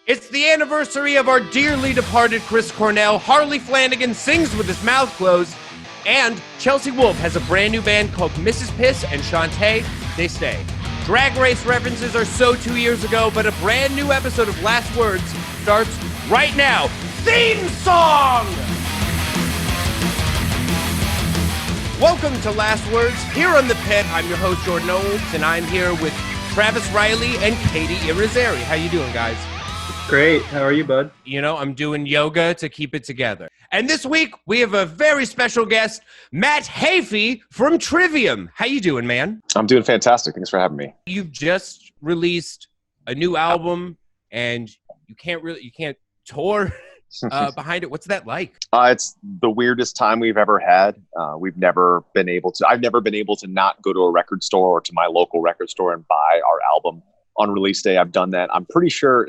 It's the anniversary of our dearly departed Chris Cornell. Harley Flanagan sings with his mouth closed. And Chelsea Wolfe has a brand new band called Mrs. Piss and Shantae, They Stay. Drag Race references are so 2 years ago, but a brand new episode of Last Words starts right now. Theme song! Welcome to Last Words here on The Pit. I'm your host, Jordan Owens, and I'm here with Travis Reilly and Katy Irizarry. How you doing, guys? Great. How are you, bud? You know, I'm doing yoga to keep it together. And this week, we have a very special guest, Matt Heafy from Trivium. How you doing, man? I'm doing fantastic. Thanks for having me. You've just released a new album, and you can't tour behind it. What's that like? It's the weirdest time we've ever had. I've never been able to not go to a record store or to my local record store and buy our album on release day. I've done that. I'm pretty sure,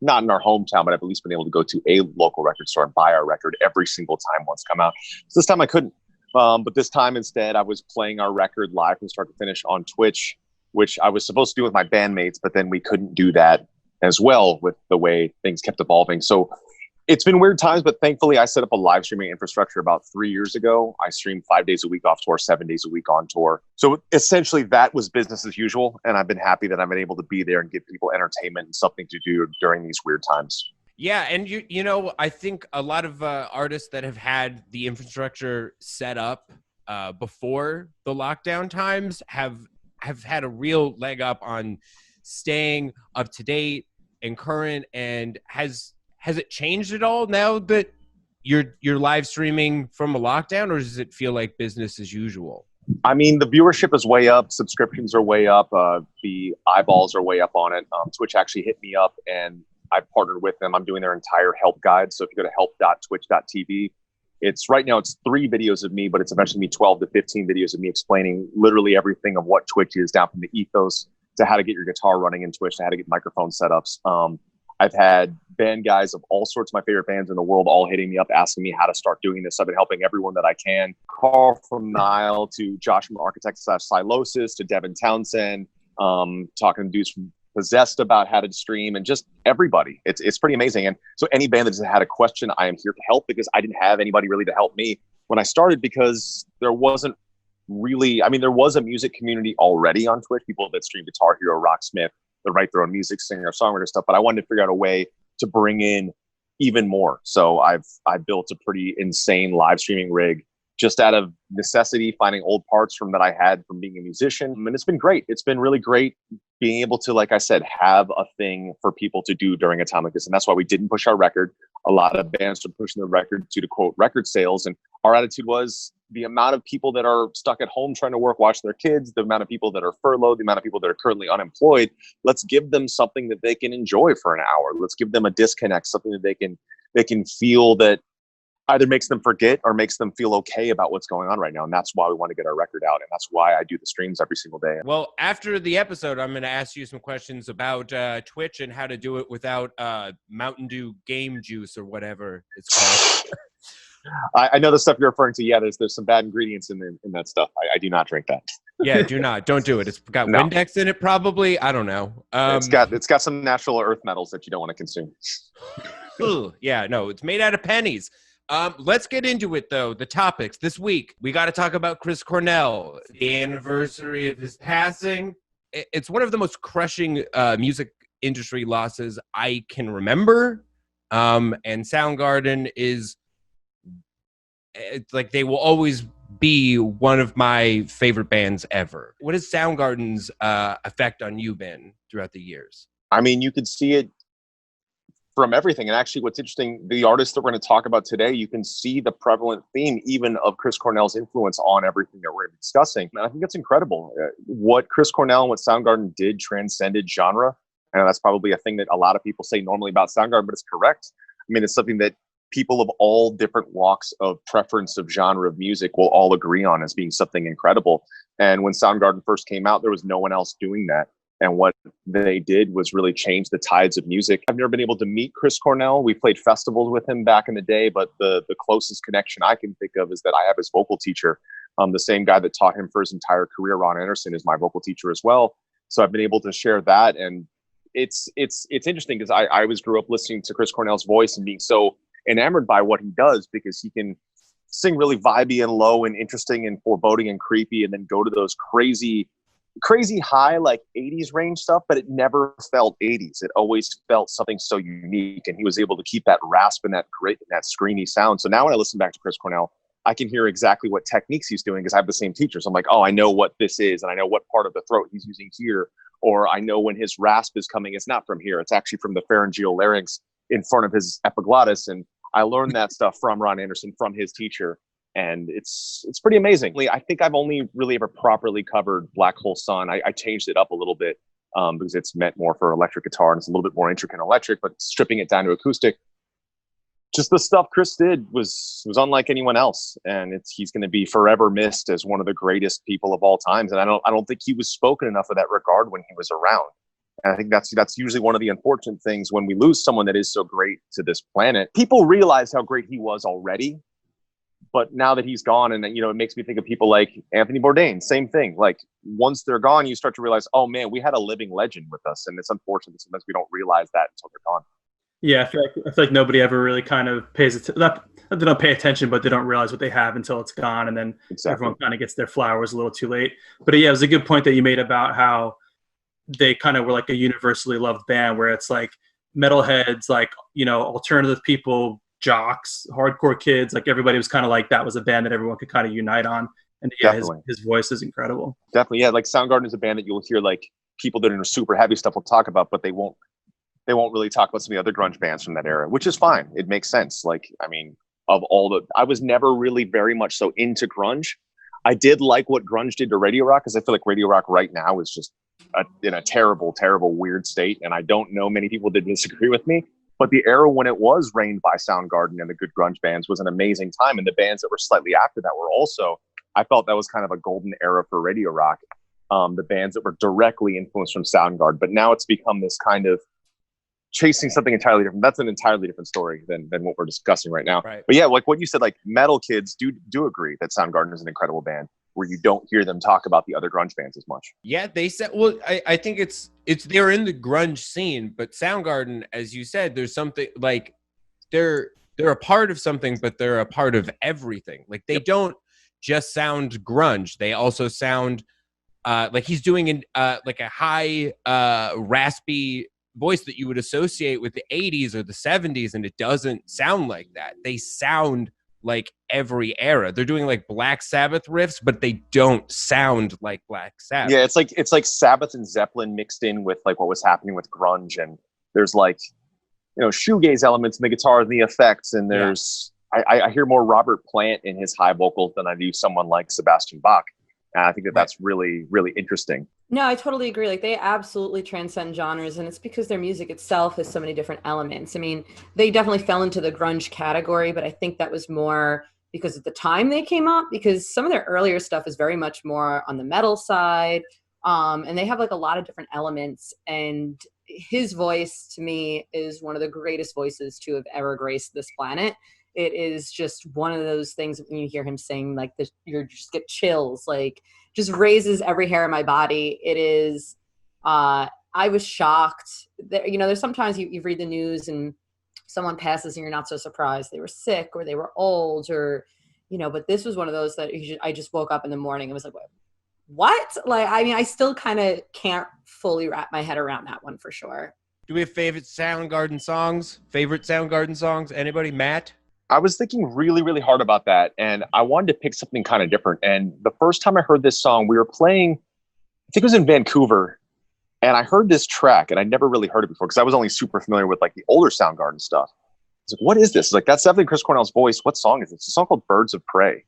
not in our hometown, but I've at least been able to go to a local record store and buy our record every single time once come out. So this time I couldn't. But this time instead, I was playing our record live from start to finish on Twitch, which I was supposed to do with my bandmates, but then we couldn't do that as well with the way things kept evolving. So it's been weird times, but thankfully I set up a live streaming infrastructure about 3 years ago. I streamed 5 days a week off tour, 7 days a week on tour. So essentially that was business as usual. And I've been happy that I've been able to be there and give people entertainment and something to do during these weird times. Yeah, and you know, I think a lot of artists that have had the infrastructure set up before the lockdown times have had a real leg up on staying up to date and current. And has it changed at all now that you're live streaming from a lockdown, or does it feel like business as usual? I mean, the viewership is way up. Subscriptions are way up. The eyeballs are way up on it. Twitch actually hit me up and I partnered with them. I'm doing their entire help guide. So if you go to help.twitch.tv, right now it's 3 videos of me, but it's eventually me 12 to 15 videos of me explaining literally everything of what Twitch is, down from the ethos to how to get your guitar running in Twitch, to how to get microphone setups. I've had band guys of all sorts of my favorite bands in the world all hitting me up, asking me how to start doing this. I've been helping everyone that I can. Carl from Nile to Josh from Architect/Silosis to Devin Townsend, talking to dudes from Possessed about how to stream, and just everybody. It's pretty amazing. And so any band that has had a question, I am here to help, because I didn't have anybody really to help me when I started, because there wasn't really, there was a music community already on Twitch, people that stream Guitar Hero, Rocksmith, that write their own music, singer, songwriter stuff, but I wanted to figure out a way to bring in even more. So I built a pretty insane live streaming rig just out of necessity, finding old parts from that I had from being a musician. And it's been great. It's been really great being able to, like I said, have a thing for people to do during a time like this. And that's why we didn't push our record. A lot of bands are pushing the record due to, quote, record sales. And our attitude was the amount of people that are stuck at home trying to work, watch their kids, the amount of people that are furloughed, the amount of people that are currently unemployed. Let's give them something that they can enjoy for an hour. Let's give them a disconnect, something that they can feel that either makes them forget or makes them feel okay about what's going on right now. And that's why we want to get our record out. And that's why I do the streams every single day. Well, after the episode, I'm going to ask you some questions about Twitch and how to do it without Mountain Dew game juice or whatever it's called. I know the stuff you're referring to. Yeah, there's some bad ingredients in that stuff. I do not drink that. Yeah, don't do it. It's got Windex in it, probably. I don't know. It's got some natural earth metals that you don't want to consume. Yeah, no, it's made out of pennies. Let's get into it, though. The topics this week. We got to talk about Chris Cornell, the anniversary of his passing. It's one of the most crushing music industry losses I can remember. And Soundgarden is, it's like, they will always be one of my favorite bands ever. What has Soundgarden's effect on you been throughout the years? You could see it from everything. And actually, what's interesting, the artists that we're going to talk about today, you can see the prevalent theme even of Chris Cornell's influence on everything that we're discussing. And I think that's incredible. What Chris Cornell and what Soundgarden did transcended genre. And that's probably a thing that a lot of people say normally about Soundgarden, but it's correct. It's something that people of all different walks of preference of genre of music will all agree on as being something incredible. And when Soundgarden first came out, there was no one else doing that. And what they did was really change the tides of music. I've never been able to meet Chris Cornell. We played festivals with him back in the day, but the closest connection I can think of is that I have his vocal teacher. The same guy that taught him for his entire career, Ron Anderson, is my vocal teacher as well. So I've been able to share that. And it's interesting because I always grew up listening to Chris Cornell's voice and being so enamored by what he does, because he can sing really vibey and low and interesting and foreboding and creepy, and then go to those crazy high, like 80s range stuff, but it never felt 80s. It always felt something so unique, and he was able to keep that rasp and that great and that screamy sound. So now when I listen back to Chris Cornell, I can hear exactly what techniques he's doing because I have the same teacher. So I'm like, oh, I know what this is, and I know what part of the throat he's using here, or I know when his rasp is coming, it's not from here, it's actually from the pharyngeal larynx in front of his epiglottis. And I learned that stuff from Ron Anderson, from his teacher. And it's pretty amazing. I think I've only really ever properly covered Black Hole Sun. I changed it up a little bit because it's meant more for electric guitar and it's a little bit more intricate electric, but stripping it down to acoustic. Just the stuff Chris did was unlike anyone else, and he's going to be forever missed as one of the greatest people of all times. And I don't think he was spoken enough of that regard when he was around. And I think that's usually one of the unfortunate things when we lose someone that is so great to this planet. People realize how great he was already, but now that he's gone, and it makes me think of people like Anthony Bourdain. Same thing. Like once they're gone, you start to realize, oh man, we had a living legend with us, and it's unfortunate that sometimes we don't realize that until they're gone. Yeah, I feel like nobody ever really kind of pays attention. Not they don't pay attention, but they don't realize what they have until it's gone, and then everyone kind of gets their flowers a little too late. But yeah, it was a good point that you made about how they kind of were like a universally loved band, where it's like metalheads, like alternative people, jocks, hardcore kids, like everybody was kind of like that was a band that everyone could kind of unite on. And yeah, his voice is incredible. Definitely, yeah. Like Soundgarden is a band that you'll hear like people that are into super heavy stuff will talk about, but they won't really talk about some of the other grunge bands from that era, which is fine. It makes sense. Like, I mean, I was never really very much so into grunge. I did like what grunge did to Radio Rock, because I feel like Radio Rock right now is just in a terrible, terrible, weird state. And I don't know many people that disagree with me, but the era when it was reigned by Soundgarden and the good grunge bands was an amazing time. And the bands that were slightly after that were also, I felt that was kind of a golden era for Radio Rock. The bands that were directly influenced from Soundgarden, but now it's become this kind of chasing something entirely different. That's an entirely different story than what we're discussing right now. Right. But yeah, like what you said, like metal kids do agree that Soundgarden is an incredible band, where you don't hear them talk about the other grunge bands as much. Yeah, they said, well, I think it's they're in the grunge scene, but Soundgarden, as you said, there's something like they're a part of something, but they're a part of everything. Like they don't just sound grunge. They also sound like he's doing like a high raspy voice that you would associate with the 80s or the 70s, and it doesn't sound like that. They sound like every era. They're doing like Black Sabbath riffs, but they don't sound like Black Sabbath. Yeah, it's like Sabbath and Zeppelin mixed in with like what was happening with grunge, and there's like shoegaze elements in the guitar and the effects, and there's I hear more Robert Plant in his high vocals than I do someone like Sebastian Bach. And I think that's really, really interesting. No, I totally agree. Like they absolutely transcend genres, and it's because their music itself has so many different elements. I mean, they definitely fell into the grunge category, but I think that was more because at the time they came up, because some of their earlier stuff is very much more on the metal side. And they have like a lot of different elements, and his voice to me is one of the greatest voices to have ever graced this planet. It is just one of those things when you hear him sing, like you just get chills, like just raises every hair in my body. It is, I was shocked that, there's sometimes you read the news and someone passes and you're not so surprised they were sick or they were old or, but this was one of those that I just woke up in the morning and was like, what? Like, I mean, I still kind of can't fully wrap my head around that one for sure. Do we have favorite Soundgarden songs? Anybody? Matt? I was thinking really, really hard about that, and I wanted to pick something kind of different. And the first time I heard this song, we were playing, I think it was in Vancouver, and I heard this track, and I'd never really heard it before because I was only super familiar with like the older Soundgarden stuff. I was like, what is this? Like, that's definitely Chris Cornell's voice. What song is it? It's a song called Birds of Prey.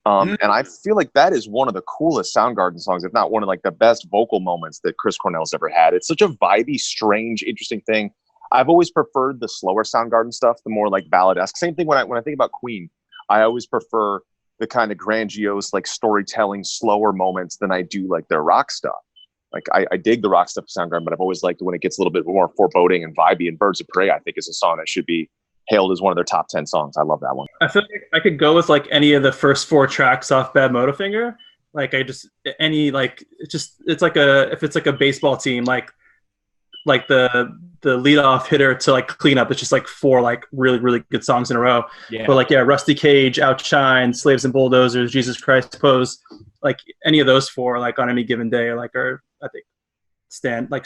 And I feel like that is one of the coolest Soundgarden songs, if not one of like the best vocal moments that Chris Cornell's ever had. It's such a vibey, strange, interesting thing. I've always preferred the slower Soundgarden stuff, the more like ballad-esque. Same thing when I think about Queen. I always prefer the kind of grandiose, like storytelling, slower moments than I do like their rock stuff. Like I dig the rock stuff of Soundgarden, but I've always liked when it gets a little bit more foreboding and vibey. And Birds of Prey, I think, is a song that should be hailed as one of their top 10 songs. I love that one. I feel like I could go with like any of the first 4 tracks off Bad Motorfinger. Like if it's like a baseball team, like like the lead off hitter to like clean up. It's just like 4 like really, really good songs in a row. Yeah. But like, yeah, Rusty Cage, Outshine, Slaves and Bulldozers, Jesus Christ Pose, like any of those 4 like on any given day like are, I think,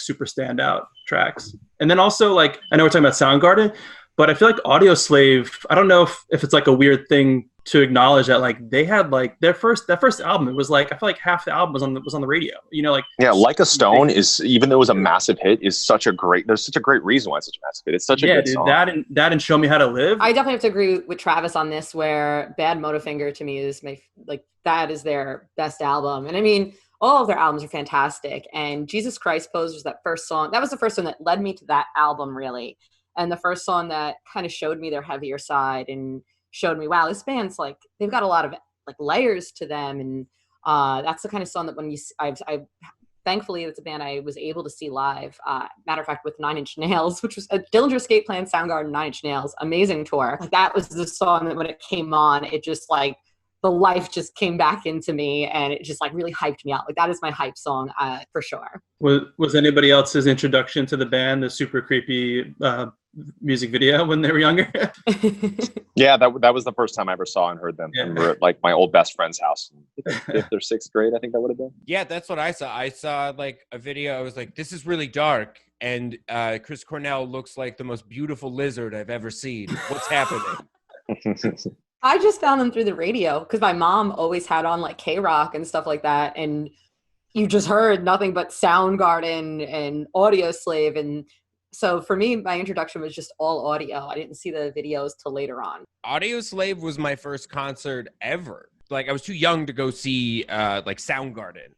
super standout tracks. And then also like, I know we're talking about Soundgarden, but I feel like Audio Slave, I don't know if it's like a weird thing to acknowledge that like they had like that first album, it was like I feel like half the album was on the radio, you know, like Like a Stone is, even though it was a massive hit, is there's such a great reason why it's such a massive hit. It's such a good song. that and Show Me How to Live. I definitely have to agree with Travis on this, where Bad Motorfinger to me is that is their best album. And I mean, all of their albums are fantastic. And Jesus Christ Pose was that first song. That was the first one that led me to that album, really. And the first song that kind of showed me their heavier side and showed me, wow, this band's like, they've got a lot of like layers to them. And that's the kind of song that when thankfully it's a band I was able to see live. Matter of fact, with 9 Inch Nails, which was a Dillinger Escape Plan, Soundgarden, 9 Inch Nails, amazing tour. Like that was the song that when it came on, it just like, the life just came back into me and it just like really hyped me out. Like that is my hype song for sure. Was anybody else's introduction to the band the super creepy music video when they were younger? Yeah, that was the first time I ever saw and heard them. Yeah. And we were at like my old best friend's house. 5th or 6th grade, I think that would have been. Yeah, that's what I saw. I saw like a video. I was like, this is really dark. And Chris Cornell looks like the most beautiful lizard I've ever seen. What's happening? I just found them through the radio because my mom always had on like K-Rock and stuff like that. And you just heard nothing but Soundgarden and Audio Slave. And so for me, my introduction was just all audio. I didn't see the videos till later on. Audio Slave was my first concert ever. Like I was too young to go see like Soundgarden.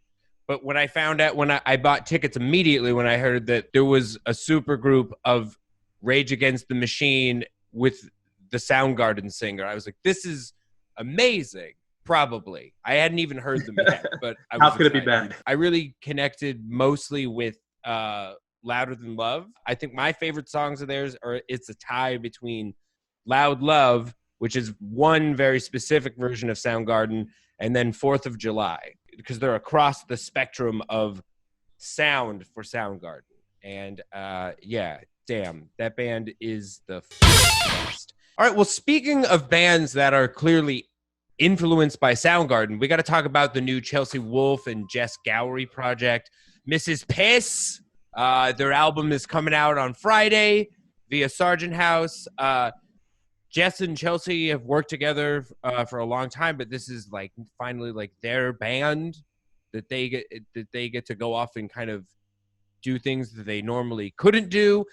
But when I found out, when I bought tickets immediately when I heard that there was a super group of Rage Against the Machine with the Soundgarden singer, I was like, this is amazing. Probably. I hadn't even heard them yet, but I was How could excited. it be bad? I really connected mostly with Louder Than Love. I think my favorite songs of theirs it's a tie between Loud Love, which is one very specific version of Soundgarden, and then 4th of July, because they're across the spectrum of sound for Soundgarden. And yeah, damn, that band is the best. All right, well, speaking of bands that are clearly influenced by Soundgarden, we got to talk about the new Chelsea Wolfe and Jess Gowrie project, Mrs. Piss. Their album is coming out on Friday via Sargent House. Jess and Chelsea have worked together for a long time, but this is like finally like their band that they get to go off and kind of do things that they normally couldn't do,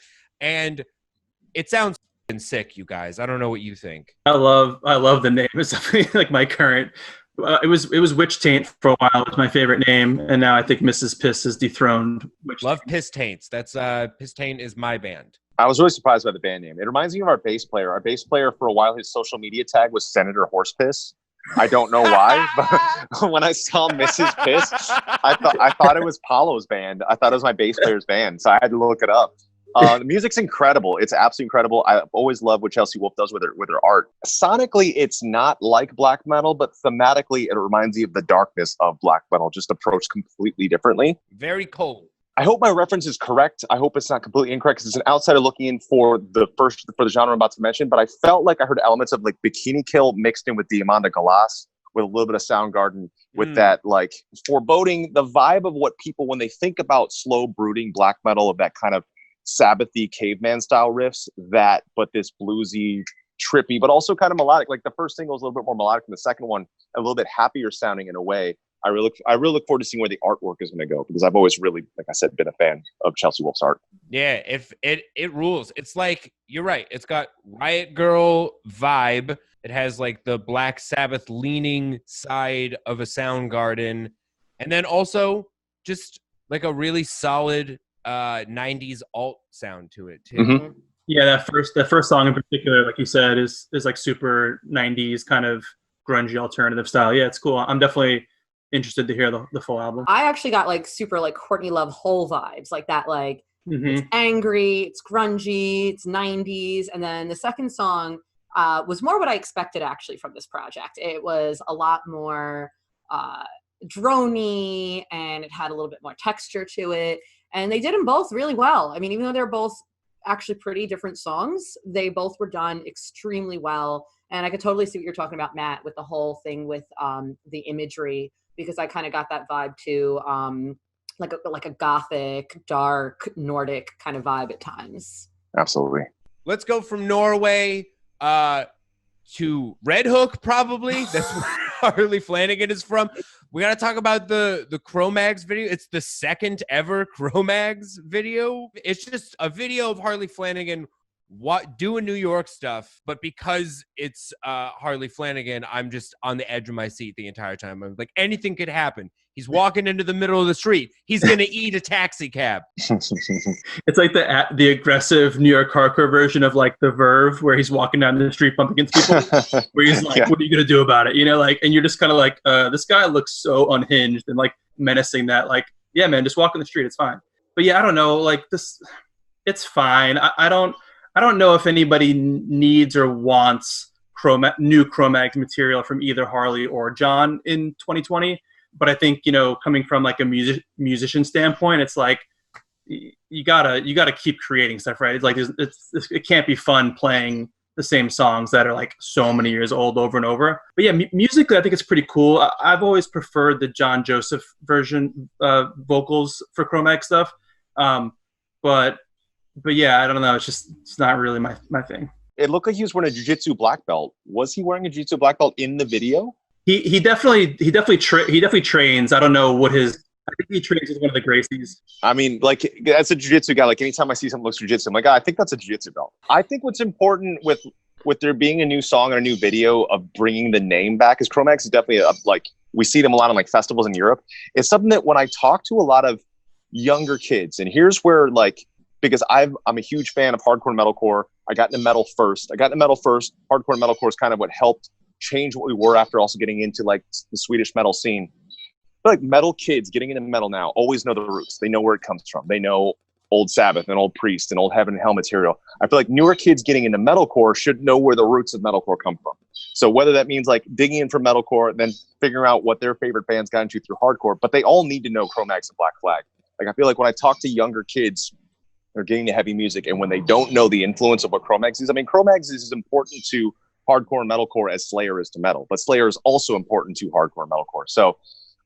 and it sounds sick, you guys. I don't know what you think. I love the name. It's definitely like my current. It was Witch Taint for a while. It was my favorite name, and now I think Mrs. Piss has dethroned Witch Love Taint. Piss Taints. That's Piss Taint is my band. I was really surprised by the band name. It reminds me of our bass player. Our bass player, for a while, his social media tag was Senator Horsepiss. I don't know why, but when I saw Mrs. Piss, I thought it was Paulo's band. I thought it was my bass player's band, so I had to look it up. The music's incredible. It's absolutely incredible. I always love what Chelsea Wolfe does with her art. Sonically, it's not like black metal, but thematically, it reminds you of the darkness of black metal, just approached completely differently. Very cold. I hope my reference is correct. I hope it's not completely incorrect, because it's an outsider looking in for the genre I'm about to mention. But I felt like I heard elements of like Bikini Kill mixed in with Diamanda Galas, with a little bit of Soundgarden, with that like foreboding, the vibe of what people, when they think about slow brooding black metal, of that kind of Sabbathy caveman style riffs, but this bluesy, trippy, but also kind of melodic. Like the first single is a little bit more melodic than the second one, a little bit happier sounding in a way. I really look forward to seeing where the artwork is going to go, because I've always really, like I said, been a fan of Chelsea Wolfe's art. Yeah, if it rules. It's like, you're right. It's got Riot Girl vibe. It has like the Black Sabbath leaning side of a Soundgarden, and then also just like a really solid 90s alt sound to it too. Mm-hmm. Yeah, that first song in particular, like you said, is like super 90s kind of grungy alternative style. Yeah, it's cool. I'm definitely interested to hear the full album. I actually got like super like Courtney Love Hole vibes, like that, like it's angry, it's grungy, it's 90s. And then the second song was more what I expected actually from this project. It was a lot more droney, and it had a little bit more texture to it. And they did them both really well. I mean, even though they're both actually pretty different songs, they both were done extremely well. And I could totally see what you're talking about, Matt, with the whole thing with the imagery, because I kind of got that vibe too, like a gothic, dark, Nordic kind of vibe at times. Absolutely. Let's go from Norway to Red Hook, probably. That's where Harley Flanagan is from. We got to talk about the Cro-Mags video. It's the second ever Cro-Mags video. It's just a video of Harley Flanagan doing New York stuff, but because it's Harley Flanagan, I'm just on the edge of my seat the entire time. I'm like, anything could happen. He's walking into the middle of the street. He's gonna eat a taxi cab. It's like the aggressive New York hardcore version of like the Verve, where he's walking down the street bumping against people. Where he's like, "What are you gonna do about it?" You know, like, and you're just kind of like, "This guy looks so unhinged and like menacing that, like, yeah, man, just walk in the street, it's fine." But yeah, I don't know, like this, it's fine. I don't know if anybody needs or wants new Cro-Mags material from either Harley or John in 2020. But I think, you know, coming from like a musician standpoint, it's like you gotta keep creating stuff, right? It's like it can't be fun playing the same songs that are like so many years old over and over. But yeah, musically, I think it's pretty cool. I've always preferred the John Joseph version vocals for Cro-Mag stuff. But yeah, I don't know. It's not really my thing. It looked like he was wearing a jiu-jitsu black belt. Was he wearing a jiu-jitsu black belt in the video? He definitely trains. I don't know what I think he trains with one of the Gracies. I mean, like, as a jiu-jitsu guy, like anytime I see something looks jiu-jitsu, I'm like, I think that's a jiu-jitsu belt. I think what's important with there being a new song or a new video of bringing the name back is Cro-Mags is definitely like, we see them a lot on like festivals in Europe. It's something that when I talk to a lot of younger kids, and here's where like, because I'm a huge fan of hardcore and metalcore. I got into metal first. Hardcore and metalcore is kind of what helped change what we were after also getting into like the Swedish metal scene. I feel like metal kids getting into metal now always know the roots. They know where it comes from. They know Old Sabbath and Old Priest and Old Heaven and Hell material. I feel like newer kids getting into metalcore should know where the roots of metalcore come from. So whether that means like digging in for metalcore, then figuring out what their favorite bands got into through hardcore, but they all need to know Cro-Mags and Black Flag. Like I feel like when I talk to younger kids, they're getting to heavy music, and when they don't know the influence of what Cro-Mags is, I mean, Cro-Mags is as important to hardcore and metalcore as Slayer is to metal, but Slayer is also important to hardcore and metalcore. So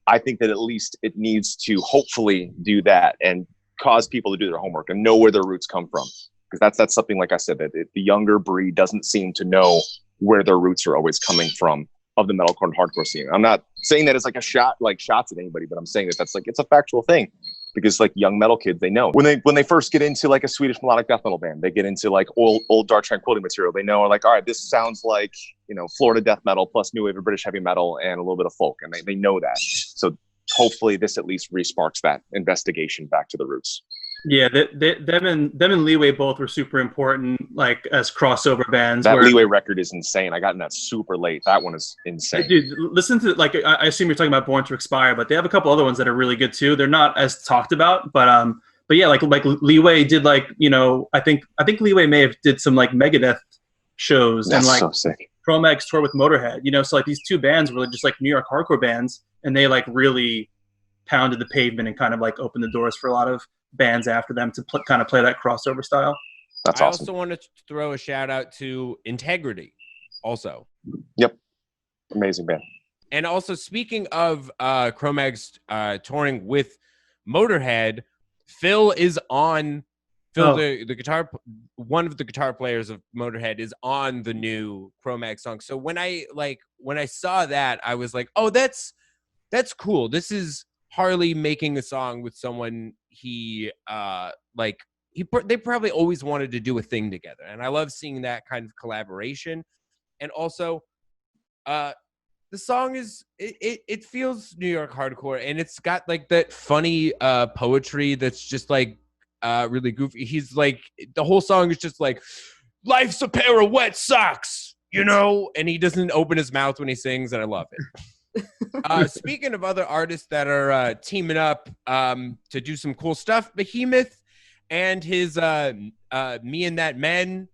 I think that at least it needs to hopefully do that and cause people to do their homework and know where their roots come from. Because that's something, like I said, that the younger breed doesn't seem to know where their roots are always coming from of the metalcore and hardcore scene. I'm not saying that it's like a shot, like shots at anybody, but I'm saying that that's like, it's a factual thing. Because like young metal kids, they know when they first get into like a Swedish melodic death metal band, they get into like old Dark Tranquillity material. They know, like, all right, this sounds like, you know, Florida death metal plus new wave of British heavy metal and a little bit of folk, and they know that. So hopefully this at least resparks that investigation back to the roots. Yeah, them and Leeway both were super important, like as crossover bands. That Leeway record is insane. I got in that super late. That one is insane. Dude, listen to, like, I assume you're talking about Born to Expire, but they have a couple other ones that are really good too. They're not as talked about, but yeah, like Leeway did, like, you know, I think Leeway may have did some like Megadeth shows. That's and like so sick. Cro-Mags toured with Motorhead, you know, so like these two bands were just like New York hardcore bands, and they like really pounded the pavement and kind of like opened the doors for a lot of bands after them to kind of play that crossover style. That's awesome. I also want to throw a shout out to Integrity also. Yep. Amazing band. And also, speaking of Cro-Mags touring with Motorhead, Phil, the guitar, one of the guitar players of Motorhead is on the new Cro-Mags song. So when I saw that, I was like, oh, that's cool. This is Harley making a song with someone they probably always wanted to do a thing together, and I love seeing that kind of collaboration. And also, the song it feels New York hardcore, and it's got like that funny poetry that's just like really goofy. He's like, the whole song is just like, life's a pair of wet socks, you know, and he doesn't open his mouth when he sings, and I love it. Speaking of other artists that are teaming up to do some cool stuff, Behemoth and his Me and That Men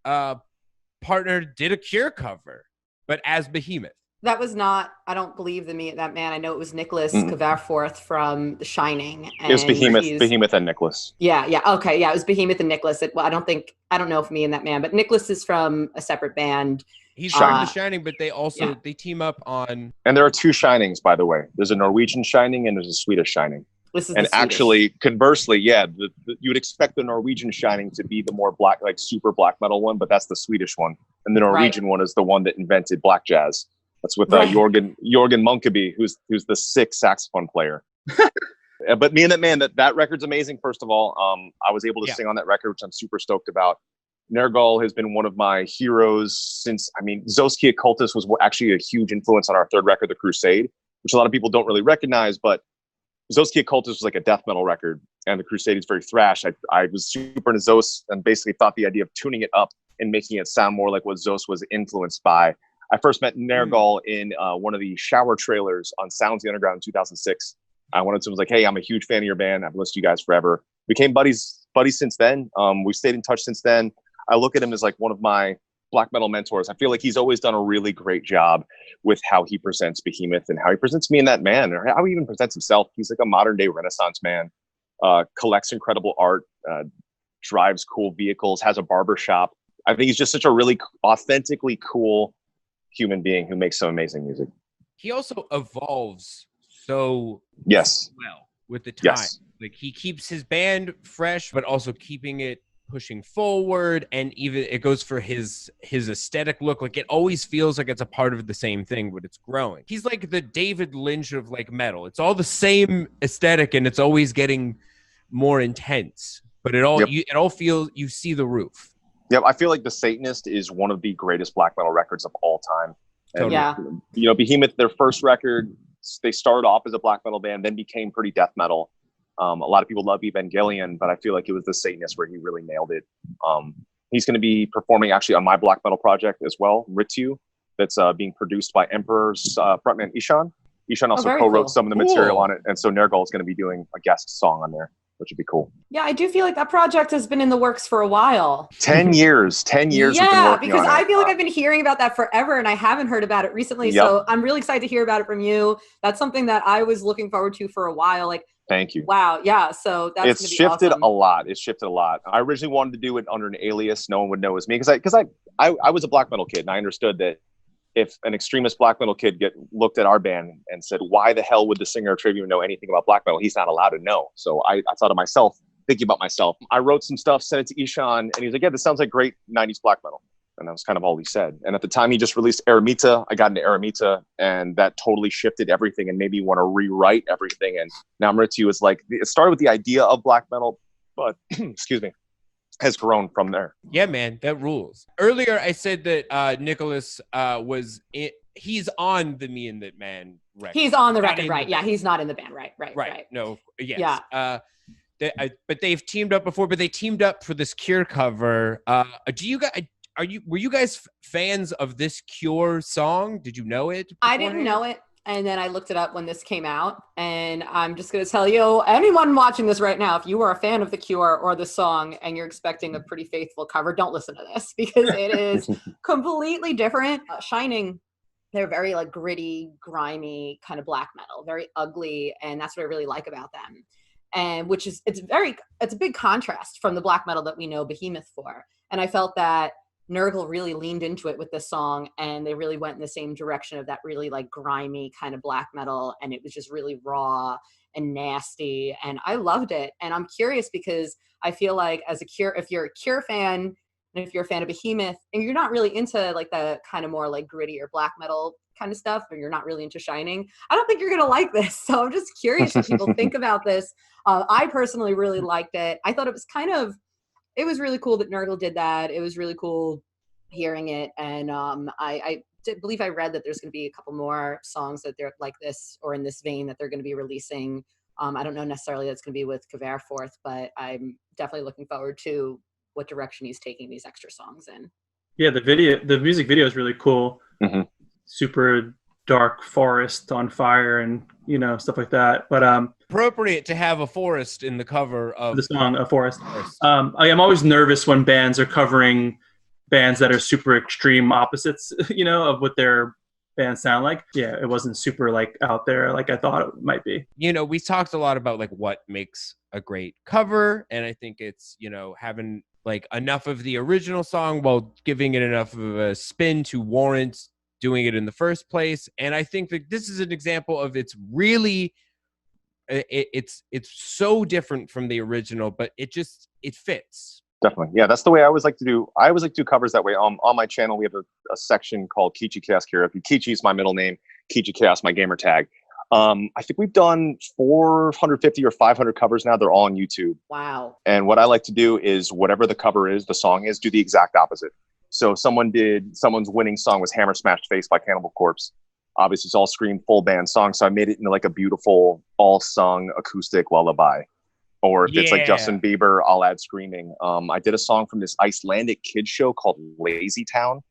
partner did a Cure cover, but as Behemoth. That was not, I don't believe that man. I know it was Nicholas Mm. Kvaerforth from The Shining. It was and Behemoth and Nicholas. Yeah. Okay. Yeah. It was Behemoth and Nicholas. I don't know if me and that man, but Nicholas is from a separate band. He's from The Shining, but they also, they team up on. And there are two Shinings, by the way. There's a Norwegian Shining and there's a Swedish Shining. This is and actually, conversely, you would expect the Norwegian Shining to be the more black, like super black metal one, but that's the Swedish one. And the Norwegian one is the one that invented black jazz. That's with Jorgen Munkeby, who's the sick saxophone player. But me and that man, that record's amazing. First of all, I was able to sing on that record, which I'm super stoked about. Nergal has been one of my heroes since, Zoski Occultus was actually a huge influence on our third record, The Crusade, which a lot of people don't really recognize, but Zoski Occultus was like a death metal record, and The Crusade is very thrash. I was super into Zos and basically thought the idea of tuning it up and making it sound more like what Zos was influenced by. I first met Nergal in one of the shower trailers on Sounds of the Underground in 2006. I wanted to was like, hey, I'm a huge fan of your band. I've listened to you guys forever. Became buddies since then. We've stayed in touch since then. I look at him as like one of my black metal mentors. I feel like he's always done a really great job with how he presents Behemoth and how he presents me and that man, or how he even presents himself. He's like a modern day Renaissance man, collects incredible art, drives cool vehicles, has a barber shop. I think he's just such a really authentically cool human being who makes some amazing music. He also evolves so well with the time. Yes. Like he keeps his band fresh, but also keeping it pushing forward, and even it goes for his aesthetic look. Like it always feels like it's a part of the same thing, but it's growing. He's like the David Lynch of like metal. It's all the same aesthetic, and it's always getting more intense. But it all feels, you see the roof. Yep, I feel like The Satanist is one of the greatest black metal records of all time. And, totally. Behemoth, their first record, they started off as a black metal band, then became pretty death metal. A lot of people love Evangelion, but I feel like it was The Satanist where he really nailed it. He's going to be performing actually on my black metal project as well, Ritsu, that's being produced by Emperor's frontman Ishan. Ishan also co-wrote some of the material on it, and so Nergal is going to be doing a guest song on there, which would be cool. Yeah, I do feel like that project has been in the works for a while. 10 years. 10 years. Yeah, because I feel like I've been hearing about that forever and I haven't heard about it recently. Yep. So I'm really excited to hear about it from you. That's something that I was looking forward to for a while. Like, thank you. Wow. Yeah. So that's it's shifted awesome. It's shifted a lot. I originally wanted to do it under an alias. No one would know it was me because I was a black metal kid, and I understood that if an extremist black metal kid looked at our band and said, why the hell would the singer of Trivium know anything about black metal? He's not allowed to know. So I thought of myself, thinking about myself. I wrote some stuff, sent it to Ishan, and he was like, yeah, this sounds like great 90s black metal. And that was kind of all he said. And at the time he just released Eremita, I got into Eremita, and that totally shifted everything and made me want to rewrite everything. And now Ritsu is like, it started with the idea of black metal, but excuse me, has grown from there. Yeah, man, that rules. Earlier, I said that Nicholas he's on the Me and That Man record. He's on the record, right? Yeah, he's not in the band, right? No, yes. Yeah. But they've teamed up before. But they teamed up for this Cure cover. Were you guys fans of this Cure song? Did you know it? I didn't know it. And then I looked it up when this came out, and I'm just going to tell you, anyone watching this right now, if you are a fan of The Cure or the song and you're expecting a pretty faithful cover, don't listen to this because it is completely different. Shining, they're very like gritty, grimy kind of black metal, very ugly, and that's what I really like about them. And it's a big contrast from the black metal that we know Behemoth for. And I felt that Nergal really leaned into it with this song, and they really went in the same direction of that really like grimy kind of black metal, and it was just really raw and nasty, and I loved it. And I'm curious because I feel like as a Cure, if you're a Cure fan and if you're a fan of Behemoth and you're not really into like the kind of more like grittier black metal kind of stuff, or you're not really into Shining, I don't think you're gonna like this. So I'm just curious what people think about this. I personally really liked it. I thought it was really cool that Nergal did that. It was really cool hearing it. And I believe I read that there's going to be a couple more songs that they're like this or in this vein that they're going to be releasing. I don't know necessarily that's going to be with Kvaerforth, but I'm definitely looking forward to what direction he's taking these extra songs in. Yeah, the music video is really cool. Mm-hmm. Super dark forest on fire and stuff like that. But appropriate to have a forest in the cover of the song "A Forest." I'm always nervous when bands are covering bands that are super extreme opposites, of what they're bands sound like. Yeah, it wasn't super like out there like I thought it might be. You know, we talked a lot about like what makes a great cover, and I think it's, you know, having like enough of the original song while giving it enough of a spin to warrant doing it in the first place. And I think that this is an example of it's really it's so different from the original, but it fits. Definitely. Yeah, that's the way I always like to do. I always like to do covers that way. On my channel, we have a section called Kichi Chaos Karaoke. Kichi is my middle name. Kichi Chaos, my gamer tag. I think we've done 450 or 500 covers now. They're all on YouTube. Wow. And what I like to do is whatever the cover is, the song is, do the exact opposite. So someone's winning song was Hammer Smashed Face by Cannibal Corpse. Obviously, it's all scream full band song. So I made it into like a beautiful all sung acoustic lullaby. Or if it's like Justin Bieber, I'll add screaming. I did a song from this Icelandic kids show called Lazy Town.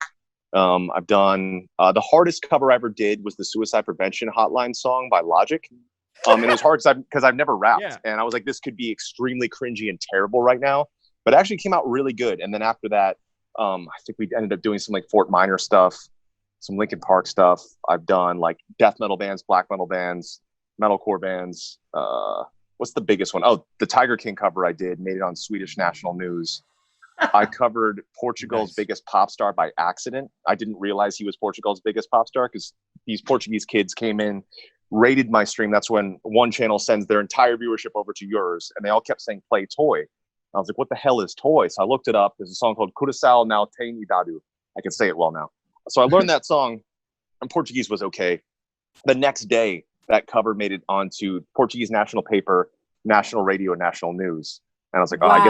I've done the hardest cover I ever did was the Suicide Prevention Hotline song by Logic. And it was hard because I've never rapped. Yeah. And I was like, this could be extremely cringy and terrible right now. But it actually came out really good. And then after that, I think we ended up doing some like Fort Minor stuff, some Linkin Park stuff. I've done like death metal bands, black metal bands, metalcore bands. What's the biggest one? Oh, the Tiger King cover I did, made it on Swedish national news. I covered Portugal's biggest pop star by accident. I didn't realize he was Portugal's biggest pop star because these Portuguese kids came in, rated my stream. That's when one channel sends their entire viewership over to yours. And they all kept saying, play Toy. I was like, what the hell is Toy? So I looked it up. There's a song called Curaçao Não Tem Idade. I can say it well now. So I learned that song, and Portuguese was okay. The next day, that cover made it onto Portuguese national paper, national radio, and national news. And I was like, oh, wow.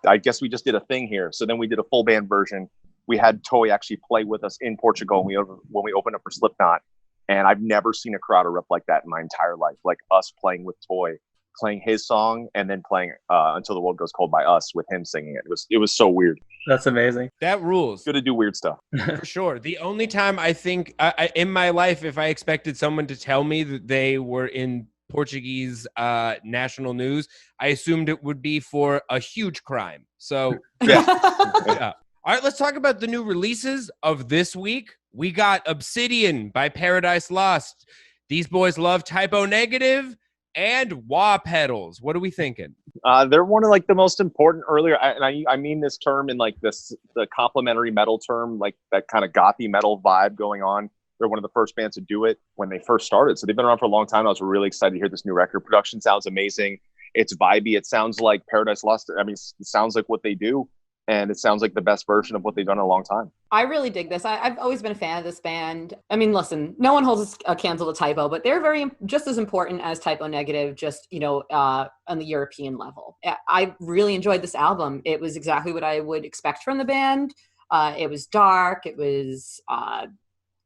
I guess we just did a thing here. So then we did a full band version. We had Toy actually play with us in Portugal when we opened up for Slipknot. And I've never seen a crowd erupt like that in my entire life. Like us playing with Toy, playing his song, and then playing Until the World Goes Cold by us with him singing it. It was so weird. That's amazing. That rules. Good to do weird stuff. For sure. The only time I think in my life, if I expected someone to tell me that they were in Portuguese national news, I assumed it would be for a huge crime. So yeah. Yeah. All right, let's talk about the new releases of this week. We got Obsidian by Paradise Lost. These boys love Typo Negative and Wah Pedals. What are we thinking? They're one of like the most important earlier, and I mean this term in like the complementary metal term, like that kind of gothy metal vibe going on. They're one of the first bands to do it when they first started. So they've been around for a long time. I was really excited to hear this new record. Production sounds amazing. It's vibey. It sounds like Paradise Lost. I mean, it sounds like what they do. And it sounds like the best version of what they've done in a long time. I really dig this. I've always been a fan of this band. I mean, listen, no one holds a candle to Typo, but they're just as important as Typo Negative, just, on the European level. I really enjoyed this album. It was exactly what I would expect from the band. It was dark. It was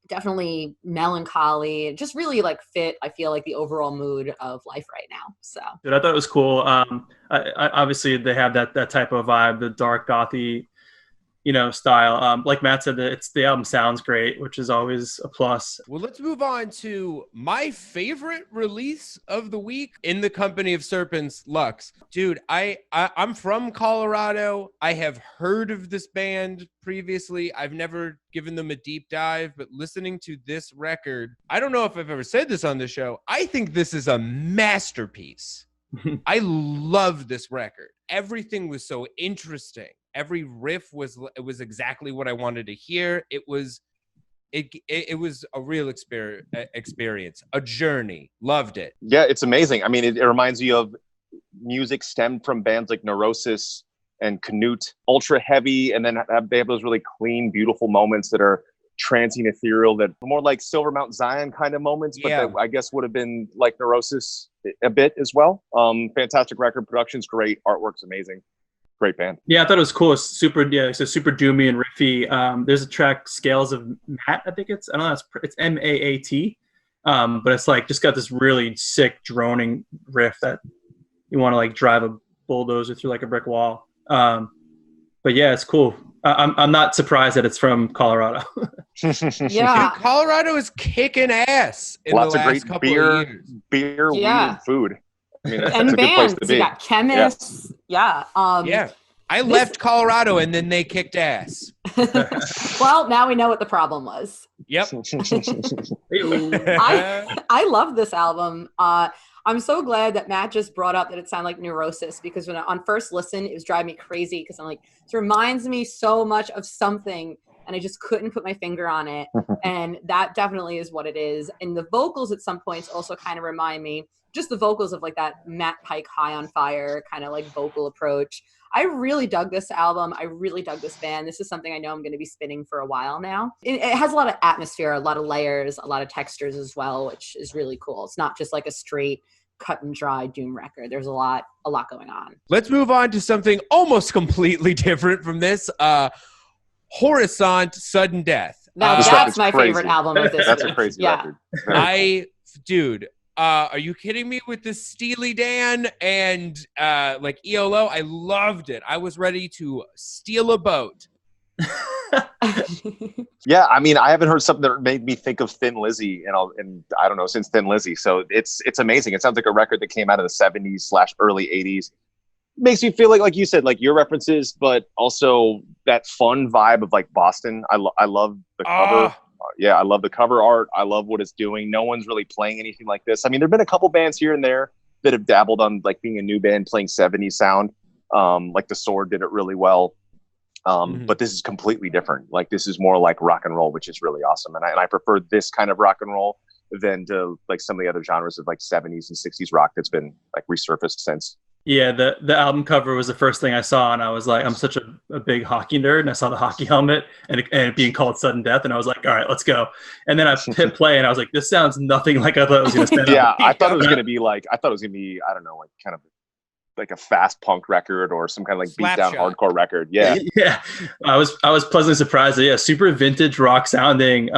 definitely melancholy. It just really fit, I feel like, the overall mood of life right now. So dude, I thought it was cool. I obviously they have that type of vibe, the dark gothy style. Like Matt said, the album sounds great, which is always a plus. Well, let's move on to my favorite release of the week, In the Company of Serpents, Lux. Dude, I'm from Colorado. I have heard of this band previously. I've never given them a deep dive, but listening to this record, I don't know if I've ever said this on the show, I think this is a masterpiece. I love this record. Everything was so interesting. Every riff was exactly what I wanted to hear. It was a real experience, a journey. Loved it. Yeah, it's amazing. I mean, it reminds you of music stemmed from bands like Neurosis and Canute, ultra heavy, and then they have those really clean, beautiful moments that are transient, ethereal, that more like Silver Mount Zion kind of moments, but that I guess would have been like Neurosis a bit as well. Fantastic record, production's great, artwork's amazing. Great band. Yeah, I thought it was cool. It's super doomy and riffy. There's a track, Scales of Matt, I think it's MAAT. But it's like just got this really sick droning riff that you want to like drive a bulldozer through like a brick wall. But yeah, it's cool. I'm not surprised that it's from Colorado. Yeah, dude, Colorado is kicking ass in lots the last of great couple of years. Beer, weed, and food. I mean, that's and a bands. good place to be. You got chemists. Yeah. I left Colorado and then they kicked ass. Well, now we know what the problem was. Yep. I love this album. I'm so glad that Matt just brought up that it sounded like Neurosis, because when on first listen, it was driving me crazy because I'm like, it reminds me so much of something, and I just couldn't put my finger on it. And that definitely is what it is. And the vocals at some points also kind of remind me, just the vocals of like that Matt Pike High on Fire kind of like vocal approach. I really dug this album. I really dug this band. This is something I know I'm going to be spinning for a while now. It has a lot of atmosphere, a lot of layers, a lot of textures as well, which is really cool. It's not just like a straight cut and dry doom record. There's a lot going on. Let's move on to something almost completely different from this. Horisont, Sudden Death. That's my favorite album of this. That's a crazy record. Dude, are you kidding me with this Steely Dan and like ELO? I loved it. I was ready to steal a boat. Yeah, I mean, I haven't heard something that made me think of Thin Lizzy, and I don't know, since Thin Lizzy. So it's amazing. It sounds like a record that came out of the 70s/early 80s. Makes me feel like you said, like your references, but also that fun vibe of like Boston. I love the cover. Yeah, I love the cover art. I love what it's doing. No one's really playing anything like this. I mean, there've been a couple bands here and there that have dabbled on like being a new band playing 70s sound. Like The Sword did it really well. But this is completely different. Like this is more like rock and roll, which is really awesome. And I prefer this kind of rock and roll than to like some of the other genres of like 70s and 60s rock that's been like resurfaced since. Yeah, the album cover was the first thing I saw, and I was like, I'm such a big hockey nerd, and I saw the hockey helmet and it being called Sudden Death, and I was like, all right, let's go. And then I hit play, and I was like, this sounds nothing like I thought it was going to sound. Yeah, I thought it was going to be, I don't know, like kind of like a fast punk record or some kind of like beat down hardcore record. Yeah. Yeah. I was pleasantly surprised. Yeah, super vintage rock sounding.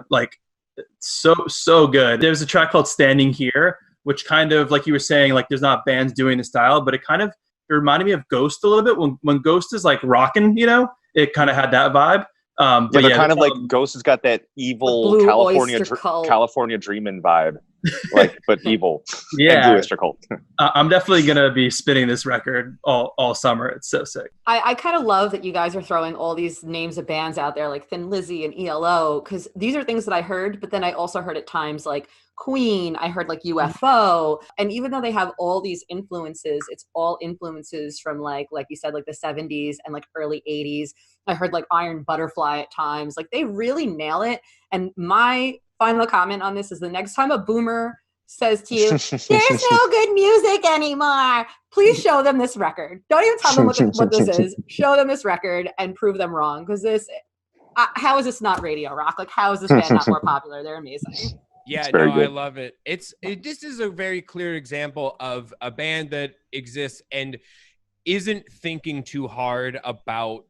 Like so good. There's a track called Standing Here, which kind of, like you were saying, like there's not bands doing the style, but it reminded me of Ghost a little bit. When Ghost is like rocking, it kind of had that vibe. But kind of like Ghost has got that evil California Dreamin' vibe, like but evil. Yeah, Blue Oyster Cult. I'm definitely gonna be spinning this record all summer. It's so sick. I kind of love that you guys are throwing all these names of bands out there like Thin Lizzy and ELO, because these are things that I heard, but then I also heard at times like Queen, I heard like UFO, and even though they have all these influences, it's all influences from like you said, like the 70s and like early 80s. I heard like Iron Butterfly at times. Like they really nail it. And my final comment on this is, the next time a boomer says to you, there's no good music anymore, please show them this record. Don't even tell them what this is. Show them this record and prove them wrong, because this how is this not radio rock? Like, how is this band not more popular? They're amazing. Yeah, no, I love it. This is a very clear example of a band that exists and isn't thinking too hard about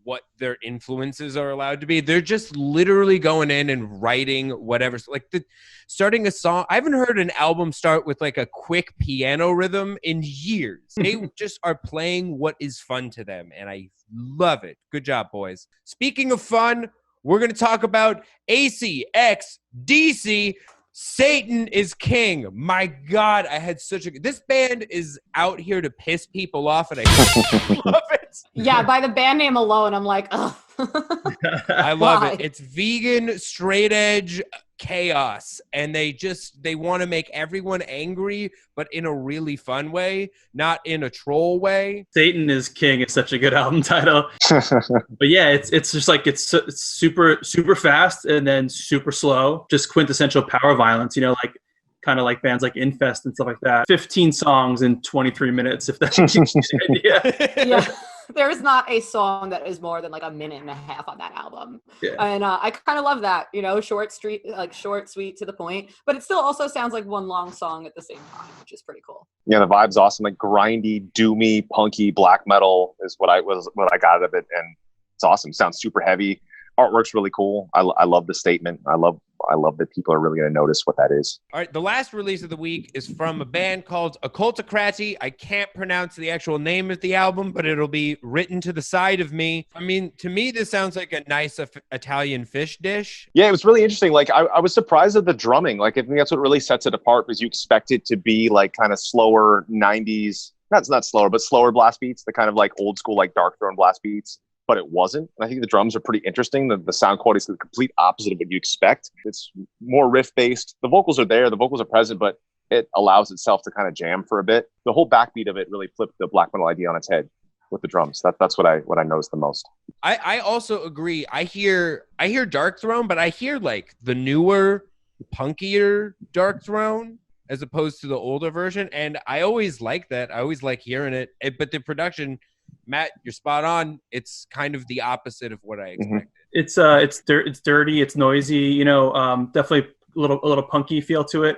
what their influences are allowed to be. They're just literally going in and writing whatever. Like starting a song. I haven't heard an album start with like a quick piano rhythm in years. They just are playing what is fun to them, and I love it. Good job, boys. Speaking of fun, we're going to talk about ACxDC. Satan is King. My God, I had this band is out here to piss people off, and I love it. Yeah, by the band name alone, I'm like, ugh. I love it. It's vegan, straight edge chaos, and they want to make everyone angry, but in a really fun way, not in a troll way. Satan is King is such a good album title. But yeah, it's just like it's super super fast and then super slow, just quintessential power violence, like kind of like bands like Infest and stuff like that. 15 songs in 23 minutes, if that gives you an idea. Yeah. There's not a song that is more than like a minute and a half on that album. Yeah. And I kind of love that, short, sweet, to the point, but it still also sounds like one long song at the same time, which is pretty cool. Yeah, the vibe's awesome. Like grindy, doomy, punky, black metal is what I got out of it. And it's awesome. Sounds super heavy. Artwork's really cool. I love the statement. I love that people are really going to notice what that is. All right, the last release of the week is from a band called Okkultokrati. I can't pronounce the actual name of the album, but it'll be written to the side of me. I mean, to me, this sounds like a nice Italian fish dish. Yeah, it was really interesting. Like, I was surprised at the drumming. Like, I think that's what really sets it apart, because you expect it to be like kind of slower 90s, not slower, but slower blast beats, the kind of like old school, like Dark Throne blast beats. but it wasn't. And I think the drums are pretty interesting. The sound quality is the complete opposite of what you expect. It's more riff-based. The vocals are there. The vocals are present, but it allows itself to kind of jam for a bit. The whole backbeat of it really flipped the black metal idea on its head with the drums. That's what I noticed the most. I also agree. I hear Dark Throne, but I hear like the newer, punkier Dark Throne as opposed to the older version, and I always like that. I always like hearing it. But the production, Matt, you're spot on. It's kind of the opposite of what I expected. It's dirty, it's noisy. Definitely a little punky feel to it.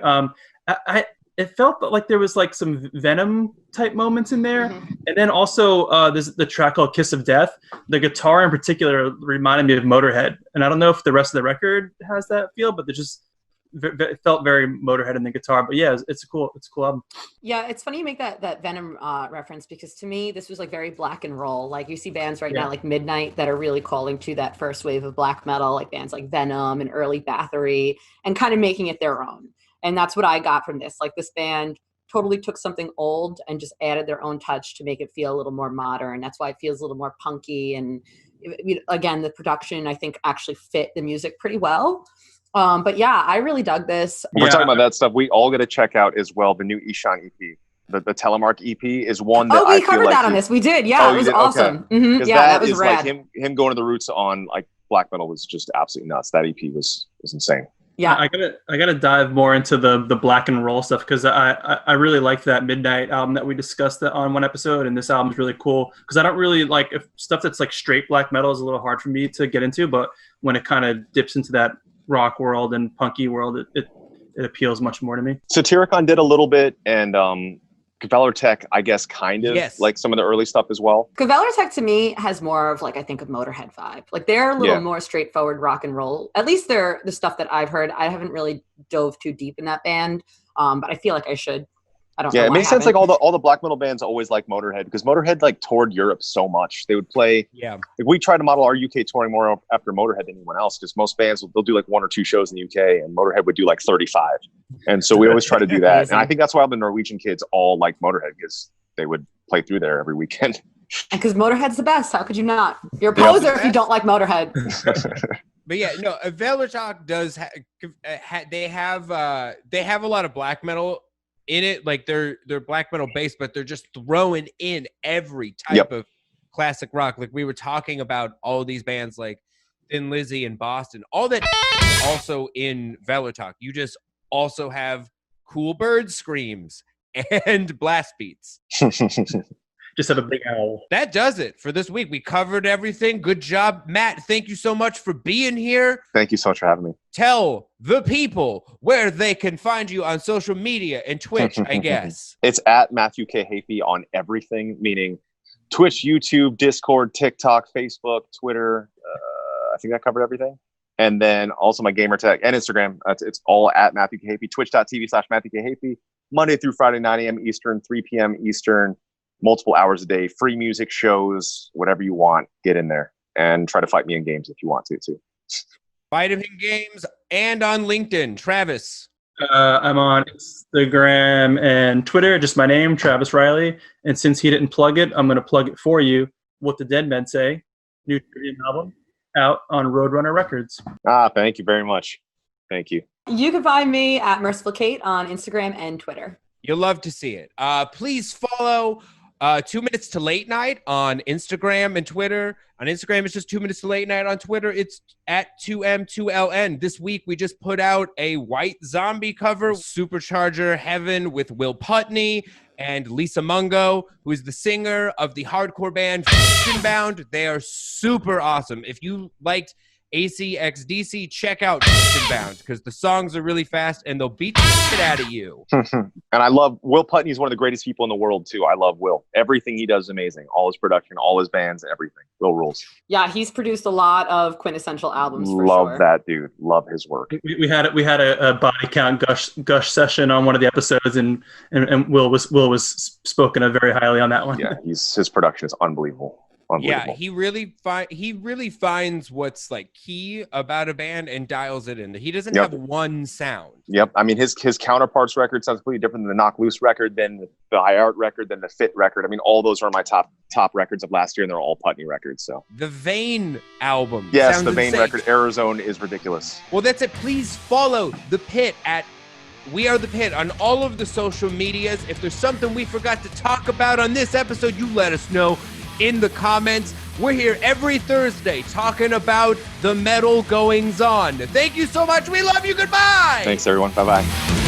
It felt like there was like some Venom type moments in there. Mm-hmm. And then also there's the track called Kiss of Death. The guitar in particular reminded me of Motorhead. And I don't know if the rest of the record has that feel, but it felt very Motorhead in the guitar. But yeah, it's a cool album. Yeah, it's funny you make that Venom reference, because to me, this was like very black and roll. Like you see bands right now like Midnight that are really calling to that first wave of black metal, like bands like Venom and early Bathory, and kind of making it their own. And that's what I got from this. Like this band totally took something old and just added their own touch to make it feel a little more modern. That's why it feels a little more punky. And again, the production, I think, actually fit the music pretty well. But yeah, I really dug this. We're talking about that stuff. We all got to check out as well the new Ishan EP. The Telemark EP is one that we covered that on this. We did. Yeah, it was awesome. Okay. Mm-hmm. Yeah, that was rad. Like him going to the roots on like black metal was just absolutely nuts. That EP was insane. Yeah, I gotta dive more into the black and roll stuff, because I really liked that Midnight album that we discussed on one episode, and this album is really cool because I don't really like if stuff that's like straight black metal is a little hard for me to get into, but when it kind of dips into that rock world and punky world, it appeals much more to me. Satyricon did a little bit, and Kvelertak, I guess, kind of like some of the early stuff as well. Kvelertak to me has more of like, I think, a Motorhead vibe. Like they're a little more straightforward rock and roll. At least they're the stuff that I've heard. I haven't really dove too deep in that band, but I feel like I should. I don't know. Yeah, it makes sense. Like all the black metal bands always like Motorhead, because Motorhead like toured Europe so much. They would play. Yeah. Like we try to model our UK touring more after Motorhead than anyone else, because most bands they'll do like 1 or 2 shows in the UK, and Motorhead would do like 35. And so we always try to do that. And I think that's why all the Norwegian kids all like Motorhead, because they would play through there every weekend. And because Motorhead's the best. How could you not? You're a poser if you don't like Motorhead. But yeah, no, Kvelertak does. They have a lot of black metal in it. Like they're black metal based, but they're just throwing in every type of classic rock. Like we were talking about all of these bands like Thin Lizzy and Boston, all that also in Kvelertak. You just also have cool bird screams and blast beats. Just have a big owl. That does it for this week. We covered everything. Good job, Matt. Thank you so much for being here. Thank you so much for having me. Tell the people where they can find you on social media and Twitch, I guess. It's at Matthew K. Heafy on everything, meaning Twitch, YouTube, Discord, TikTok, Facebook, Twitter. I think that covered everything. And then also my gamer tag and Instagram. It's all at Matthew K. Heafy. Twitch.tv/Matthew K. Heafy. Monday through Friday, 9 a.m. Eastern, 3 p.m. Eastern. Multiple hours a day, free music, shows, whatever you want, get in there and try to fight me in games if you want to too. Fight him in games and on LinkedIn. Travis. I'm on Instagram and Twitter, just my name, Travis Reilly. And since he didn't plug it, I'm going to plug it for you. What the Dead Men Say, new Trivium album out on Roadrunner Records. Thank you very much. Thank you. You can find me at Merciful Kate on Instagram and Twitter. You'll love to see it. Please follow 2 Minutes to Late Night on Instagram and Twitter. On Instagram, it's just 2 Minutes to Late Night. On Twitter, it's at 2M2LN. This week, we just put out a White Zombie cover, Supercharger Heaven, with Will Putney and Lisa Mungo, who is the singer of the hardcore band Bound. They are super awesome. If you liked ACxDC, check out Bound, because the songs are really fast and they'll beat the shit out of you. And I love Will Putney. Is one of the greatest people in the world too. I love Will. Everything he does is amazing. All his production, all his bands, everything. Will rules. Yeah, he's produced a lot of quintessential albums. Love that dude. Love his work. We had a body count gush session on one of the episodes, and Will was spoken of very highly on that one. Yeah, his production is unbelievable. Unbelievable. Yeah, he really finds what's like key about a band and dials it in. He doesn't have one sound. Yep. I mean, his counterparts record sounds completely different than the Knock Loose record, than the High Art record, than the Fit record. I mean, all those are my top records of last year, and they're all Putney records. So the Vein album. Yes, sounds the Vein insane. record, Arizona, is ridiculous. Well, that's it. Please follow The Pit at We Are The Pit on all of the social medias. If there's something we forgot to talk about on this episode, you let us know in the comments. We're here every Thursday talking about the metal goings on. Thank you so much. We love you. Goodbye. Thanks, everyone. Bye-bye.